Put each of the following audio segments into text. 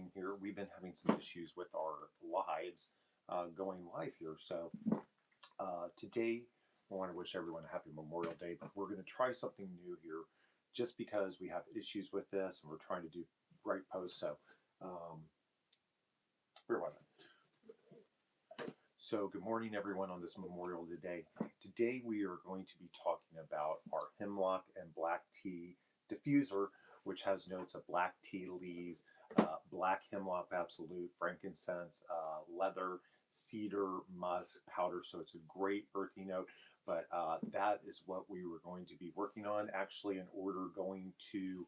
morning here. We've been having some issues with our lives going live here. So today, I want to wish everyone a happy Memorial Day, but we're going to try something new here just because we have issues with this and we're trying to do right posts. So, um, where was I? So, good morning, everyone, on this Memorial Day. Today, we are going to be talking about our Hemlock and Black Tea Diffuser, which has notes of black tea leaves, black hemlock absolute, frankincense, leather, cedar, musk, powder. So, it's a great earthy note. But that is what we were going to be working on. Actually, an order going to,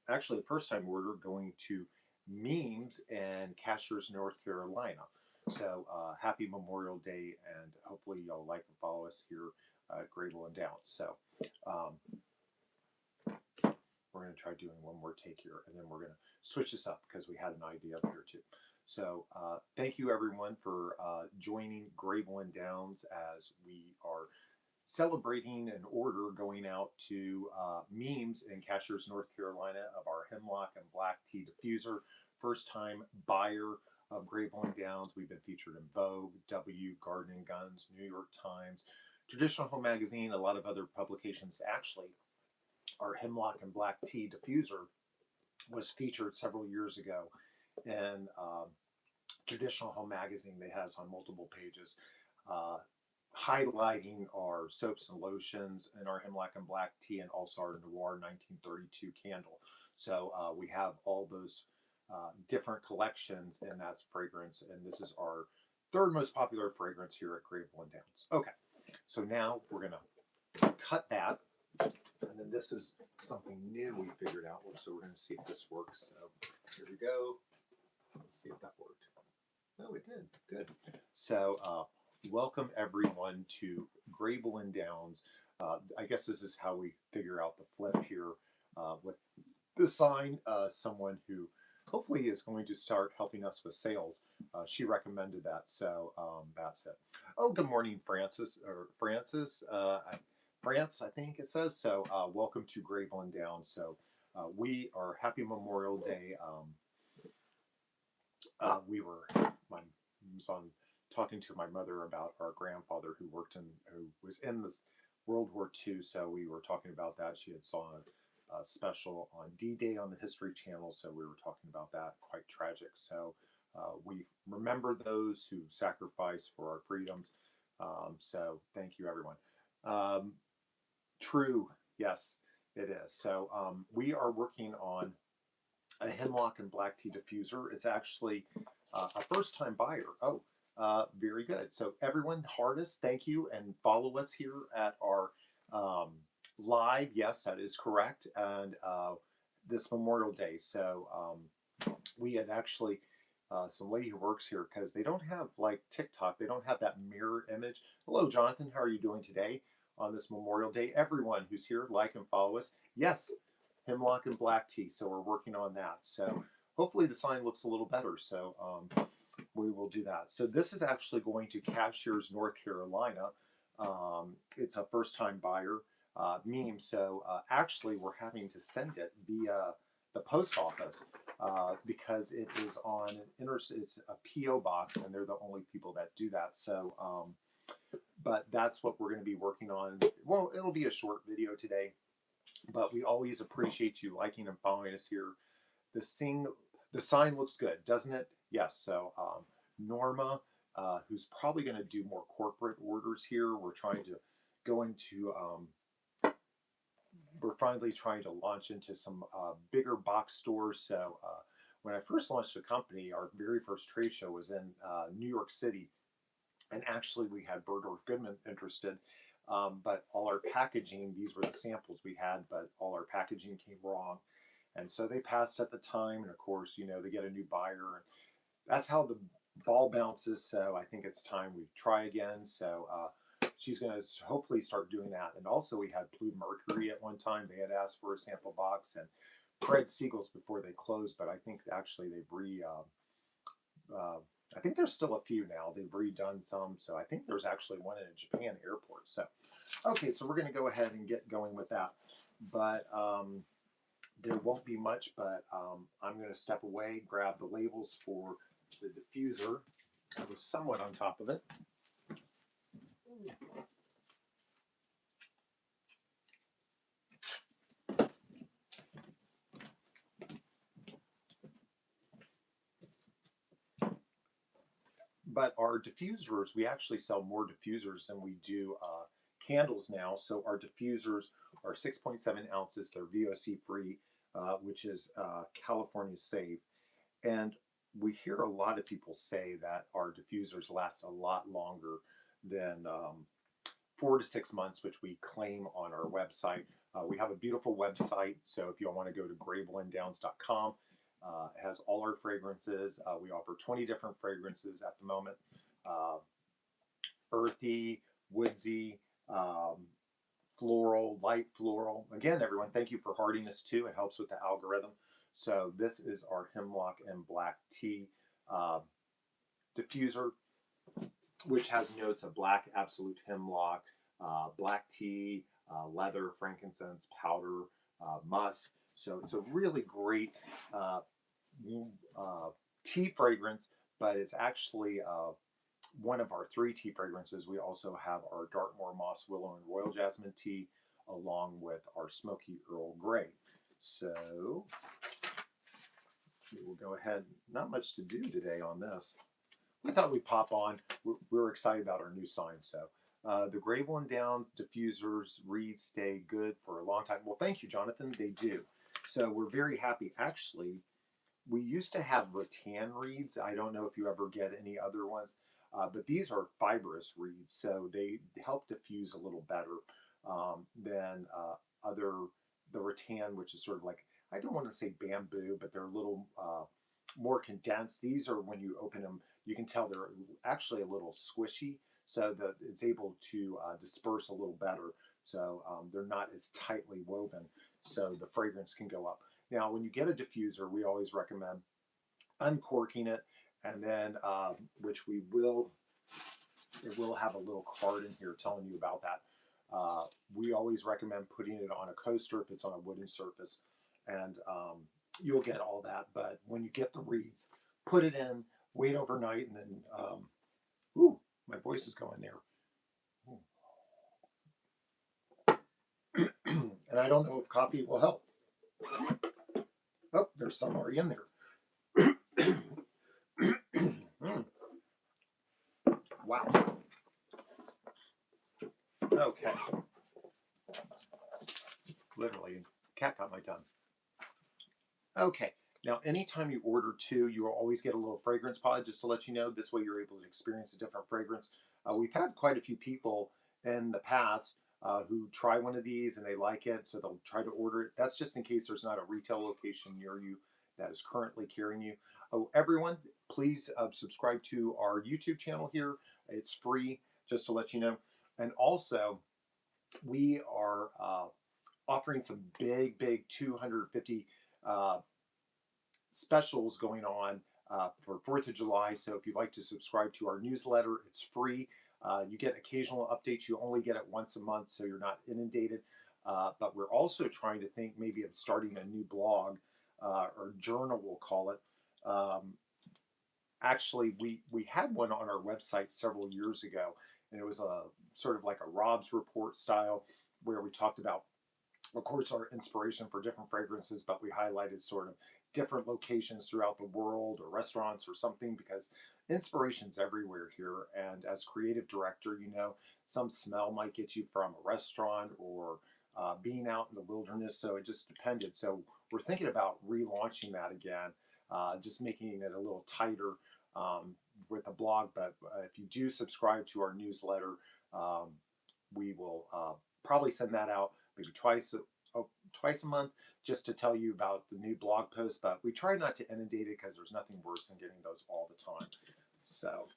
actually, a first time order going to Memes in Cashiers, North Carolina. So happy Memorial Day, and hopefully y'all like and follow us here at Grable and Downs. So um, we're going to try doing one more take here, and then we're going to switch this up because we had an idea up here too. So thank you everyone for joining Grable and Downs as we are celebrating an order going out to Memes in Cashiers, North Carolina of our Hemlock and Black Tea Diffuser. First time buyer of Grable and Downs. We've been featured in Vogue, W, Garden and Guns, New York Times, Traditional Home Magazine, a lot of other publications. Actually, our Hemlock and Black Tea Diffuser was featured several years ago in Traditional Home Magazine. They has on multiple pages. Uh, Highlighting our soaps and lotions and our Hemlock and Black Tea, and also our Noir 1932 candle. So we have all those different collections in that fragrance, and this is our third most popular fragrance here at Grable and Downs. Okay, so now we're gonna cut that, and then this is something new we figured out. So we're gonna see if this works. So here we go. Let's see if that worked. Oh, it did. Good. So welcome everyone to Grable and Downs. I guess this is how we figure out the flip here with the sign. Someone who hopefully is going to start helping us with sales. She recommended that, so that's it. Oh, good morning, Francis, or Francis. France, I think it says. So welcome to Grable and Downs. So we are happy Memorial Day. We were, my was on talking to my mother about our grandfather who was in this World War II. So we were talking about that. She had saw a special on D-Day on the History Channel. So we were talking about that. Quite tragic. So we remember those who sacrificed for our freedoms. So thank you, everyone. True. Yes, it is. So we are working on a Hemlock and Black Tea Diffuser. It's actually a first-time buyer. Oh, very good. So everyone, Hardest, thank you, and follow us here at our live. Yes, that is correct. And this Memorial Day. So we had actually some lady who works here because they don't have like TikTok. They don't have that mirror image. Hello, Jonathan. How are you doing today on this Memorial Day? Everyone who's here, like and follow us. Yes, Hemlock and Black Tea. So we're working on that. So hopefully the sign looks a little better. So we will do that. So this is actually going to Cashiers, North Carolina. It's a first-time buyer meme. So actually we're having to send it via the post office because it is on it's a PO box, and they're the only people that do that. So but that's what we're going to be working on. Well, it'll be a short video today, but we always appreciate you liking and following us here. The sign looks good, doesn't it? Yes. So Norma, who's probably going to do more corporate orders here. We're trying to go into. We're finally trying to launch into some bigger box stores. So when I first launched the company, our very first trade show was in New York City, and actually we had Bergdorf Goodman interested. But all our packaging, these were the samples we had, but all our packaging came wrong. And so they passed at the time. And of course, they get a new buyer. And that's how the ball bounces. So I think it's time we try again. So she's going to hopefully start doing that. And also we had Blue Mercury at one time. They had asked for a sample box, and Fred Siegel's before they closed. But I think actually they've I think there's still a few now. They've redone some. So I think there's actually one in a Japan airport. So, okay, so we're going to go ahead and get going with that. But There won't be much, but I'm going to step away, grab the labels for the diffuser. I was somewhat on top of it. But our diffusers, we actually sell more diffusers than we do candles now. So our diffusers are 6.7 ounces. They're VOC free, which is California safe. And we hear a lot of people say that our diffusers last a lot longer than 4 to 6 months, which we claim on our website. We have a beautiful website, so if you want to go to gravelanddowns.com, it has all our fragrances. We offer 20 different fragrances at the moment. Uh, Earthy, woodsy, floral, light floral. Again, everyone, thank you for hardiness too. It helps with the algorithm. So this is our Hemlock and Black Tea uh, diffuser, which has notes of black absolute hemlock, black tea, leather, frankincense, powder, musk. So it's a really great uh, tea fragrance, but it's actually one of our 3 tea fragrances. We also have our Dartmoor Moss Willow and Royal Jasmine tea, along with our Smoky Earl Grey. So we will go ahead. Not much to do today on this. We thought we'd pop on. We're excited about our new sign. So the Graveland Downs diffusers reeds stay good for a long time. Well, thank you, Jonathan. They do. So we're very happy. Actually, we used to have rattan reeds. I don't know if you ever get any other ones, but these are fibrous reeds, so they help diffuse a little better than other the rattan, which is sort of like, I don't want to say bamboo, but they're a little more condensed. These are, when you open them, you can tell they're actually a little squishy, so that it's able to disperse a little better. So they're not as tightly woven, so the fragrance can go up. Now, when you get a diffuser, we always recommend uncorking it, and then, which we will, it will have a little card in here telling you about that. We always recommend putting it on a coaster if it's on a wooden surface, and you'll get all that. But when you get the reeds, put it in, wait overnight, and then, ooh, my voice is going there. And I don't know if coffee will help. Oh, there's some already in there. Wow. Okay. Literally, cat got my tongue. Okay. Now, anytime you order 2, you will always get a little fragrance pod, just to let you know. This way you're able to experience a different fragrance. We've had quite a few people in the past who try one of these and they like it, so they'll try to order it. That's just in case there's not a retail location near you that is currently carrying you. Oh, everyone, please subscribe to our YouTube channel here. It's free, just to let you know. And also, we are offering some big 250 specials going on for 4th of July. So if you'd like to subscribe to our newsletter, it's free. You get occasional updates. You only get it once a month, so you're not inundated. But we're also trying to think maybe of starting a new blog or journal, we'll call it. Actually, we had one on our website several years ago, and it was a sort of like a Rob's report style, where we talked about, of course, our inspiration for different fragrances, but we highlighted sort of different locations throughout the world, or restaurants or something, because inspiration's everywhere here. And as creative director, you know, some smell might get you from a restaurant, or being out in the wilderness. So it just depended. So we're thinking about relaunching that again, just making it a little tighter with the blog. But if you do subscribe to our newsletter, we will probably send that out maybe twice a month, just to tell you about the new blog post. But we try not to inundate it, because there's nothing worse than getting those all the time. So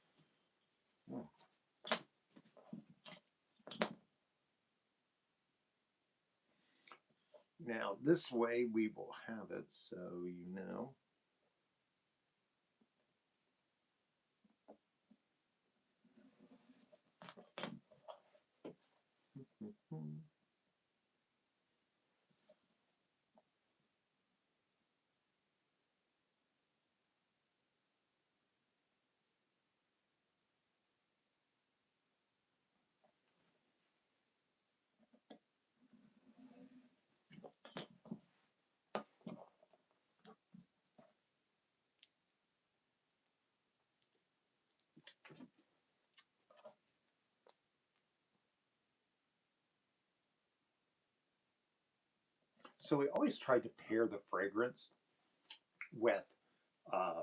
now this way we will have it, so you know. So we always tried to pair the fragrance with uh,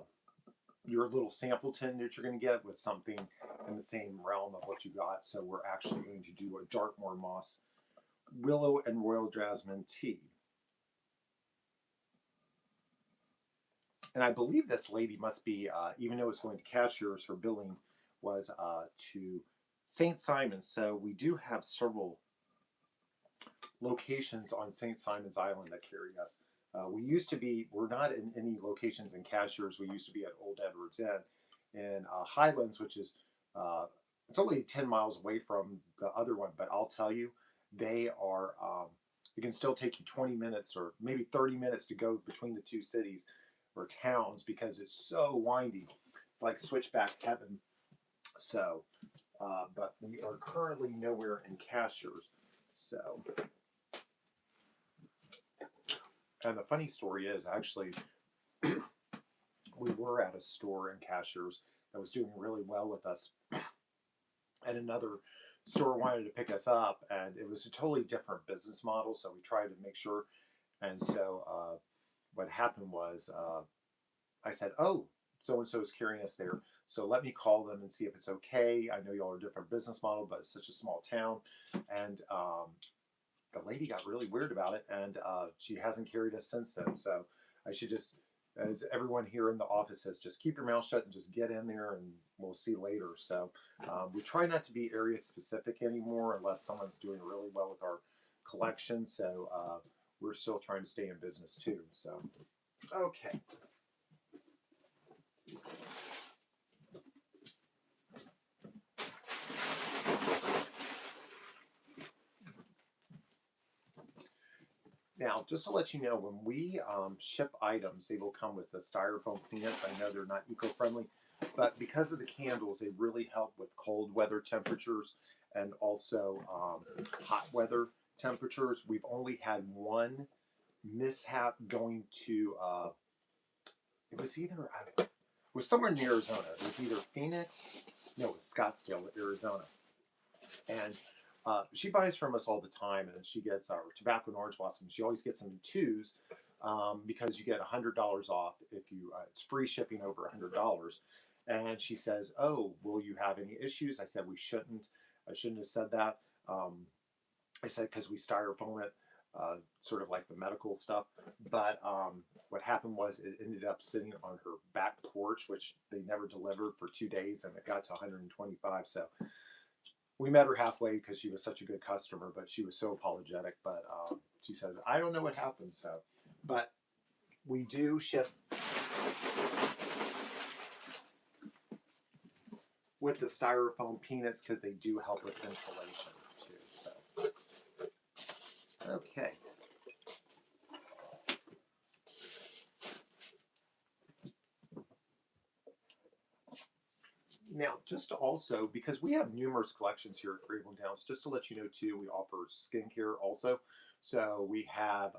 your little sample tin that you're going to get with something in the same realm of what you got. So we're actually going to do a Dartmoor moss willow and royal jasmine tea. And I believe this lady must be, even though it's going to Cashiers, her billing was to St. Simon's. So we do have several locations on St. Simon's Island that carry us. We used to be, we're not in any locations in Cashiers. We used to be at Old Edwards Inn in Highlands, which is, it's only 10 miles away from the other one, but I'll tell you, they are, it can still take you 20 minutes or maybe 30 minutes to go between the two cities or towns because it's so windy. It's like switchback heaven. So, but we are currently nowhere in Cashiers. So, and the funny story is actually, we were at a store in Cashiers that was doing really well with us, and another store wanted to pick us up, and it was a totally different business model. So we tried to make sure. And so what happened was I said, "Oh, so and so is carrying us there. So let me call them and see if it's okay. I know y'all are a different business model, but it's such a small town." And the lady got really weird about it, and she hasn't carried us since then. So I should just, as everyone here in the office says, just keep your mouth shut and just get in there, and we'll see later. So we try not to be area specific anymore unless someone's doing really well with our collection. So we're still trying to stay in business too. So okay. Now, just to let you know, when we ship items, they will come with the styrofoam peanuts. I know they're not eco-friendly, but because of the candles, they really help with cold weather temperatures and also hot weather temperatures. We've only had one mishap going to, it was either, it was somewhere in Arizona. It was either Phoenix, no, it was Scottsdale, Arizona. And she buys from us all the time, and she gets our tobacco and orange blossom. She always gets them in twos because you get $100 off if you. It's free shipping over $100. And she says, "Oh, will you have any issues?" I said, "We shouldn't. I shouldn't have said that." I said because we styrofoam it, sort of like the medical stuff. But what happened was it ended up sitting on her back porch, which they never delivered for 2 days, and it got to 125. So we met her halfway because she was such a good customer, but she was so apologetic. But she said, "I don't know what happened." So, but we do ship with the styrofoam peanuts because they do help with insulation too. So, okay. Now, just to also, because we have numerous collections here at Graveland Downs, just to let you know too, we offer skincare also. So we have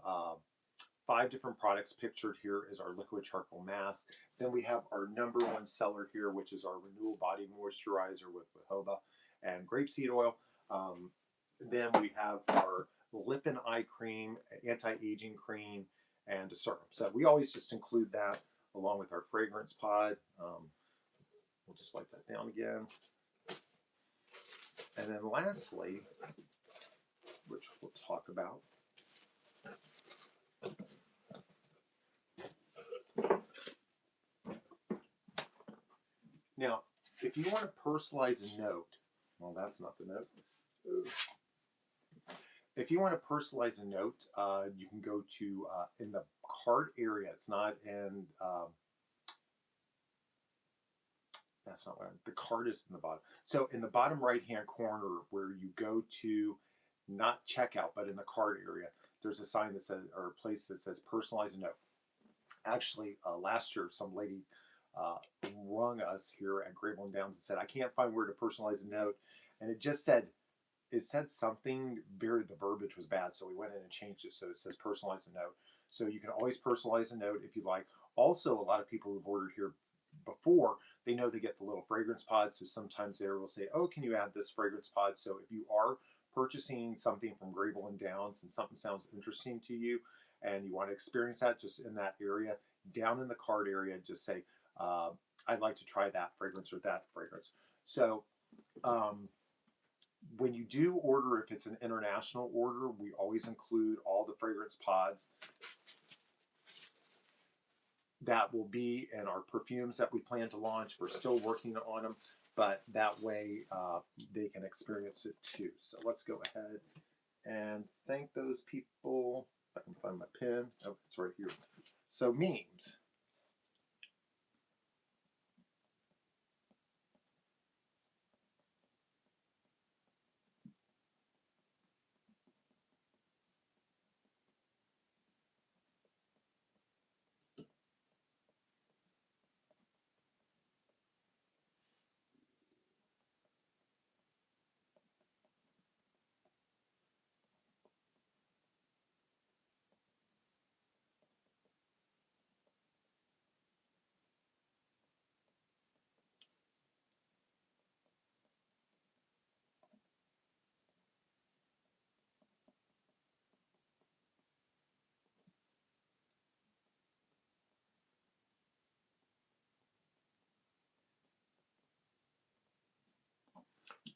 5 different products. Pictured here is our liquid charcoal mask. Then we have our #1 seller here, which is our Renewal Body Moisturizer with jojoba and grapeseed oil. Then we have our lip and eye cream, anti-aging cream, and a serum. So we always just include that along with our fragrance pod. We'll just wipe that down again. And then lastly, which we'll talk about, now, if you want to personalize a note, well, that's not the note. If you want to personalize a note, you can go to in the card area. It's not in. That's not what the card is in the bottom. So in the bottom right hand corner, where you go to, not checkout, but in the card area, there's a sign that says, or a place that says personalize a note. Actually, last year, some lady rung us here at Graveland Downs and said, "I can't find where to personalize a note," and it just said, it said something very, the verbiage was bad, so we went in and changed it so it says personalize a note. So you can always personalize a note if you like. Also, a lot of people who've ordered here before, they know they get the little fragrance pod, so sometimes they will say, "Oh, can you add this fragrance pod?" So if you are purchasing something from Graveland Downs and something sounds interesting to you, and you want to experience that just in that area, down in the cart area, just say, I'd like to try that fragrance or that fragrance. So when you do order, if it's an international order, we always include all the fragrance pods that will be in our perfumes that we plan to launch. We're still working on them, but that way they can experience it too. So let's go ahead and thank those people. If I can find my pen. Oh, it's right here. So memes.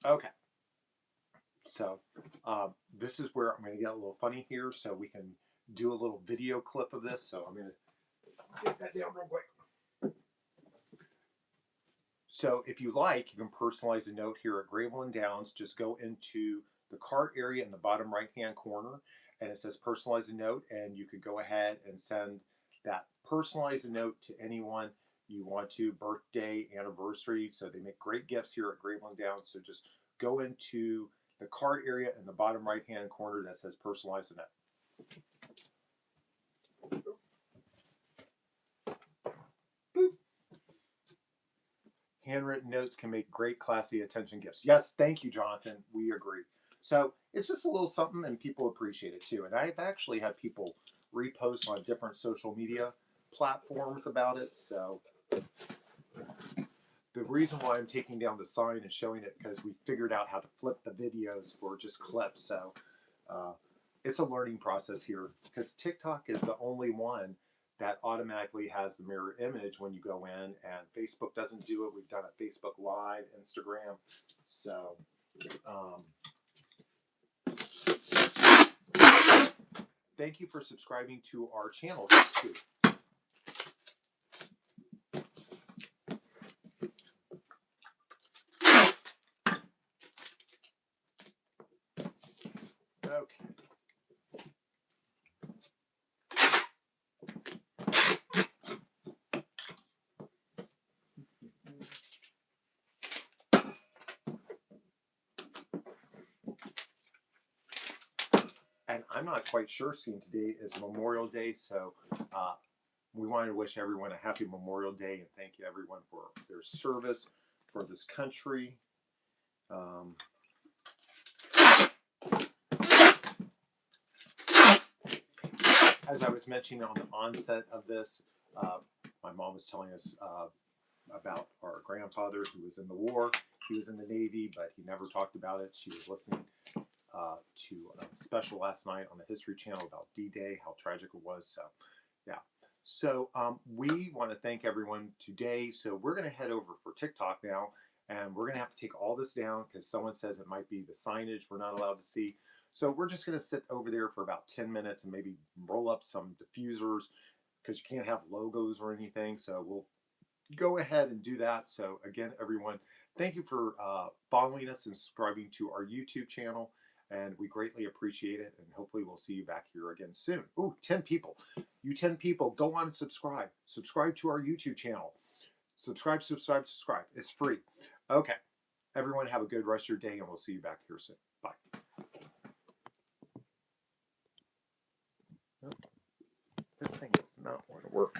Okay. So this is where I'm going to get a little funny here, so we can do a little video clip of this. So I'm going to take that down real quick. So if you like, you can personalize a note here at Gravel & Downs. Just go into the cart area in the bottom right-hand corner, and it says personalize a note, and you could go ahead and send that personalize a note to anyone you want to, birthday, anniversary. So they make great gifts here at Gravel & Downs. So just go into the cart area in the bottom right-hand corner that says personalize a note. Boop. Handwritten notes can make great, classy attention gifts. Yes, thank you, Jonathan. We agree. So it's just a little something, and people appreciate it too. And I've actually had people repost on different social media platforms about it. So the reason why I'm taking down the sign and showing it, because we figured out how to flip the videos for just clips. So it's a learning process here, because TikTok is the only one that automatically has the mirror image when you go in, and Facebook doesn't do it. We've done a Facebook Live, Instagram. So thank you for subscribing to our channel too. Okay. And I'm not quite sure, seeing today is Memorial Day, so we wanted to wish everyone a happy Memorial Day and thank you everyone for their service for this country. As I was mentioning on the onset of this, my mom was telling us about our grandfather who was in the war. He was in the Navy, but he never talked about it. She was listening to a special last night on the History Channel about D-Day, how tragic it was. So, yeah. So we want to thank everyone today. So we're going to head over for TikTok now, and we're going to have to take all this down because someone says it might be the signage we're not allowed to see. So we're just going to sit over there for about 10 minutes and maybe roll up some diffusers, because you can't have logos or anything. So we'll go ahead and do that. So again, everyone, thank you for following us and subscribing to our YouTube channel. And we greatly appreciate it. And hopefully we'll see you back here again soon. Ooh, 10 people. You 10 people, go on and subscribe. Subscribe to our YouTube channel. Subscribe, subscribe, subscribe. It's free. Okay. Everyone have a good rest of your day, and we'll see you back here soon. Bye. This thing is not going to work.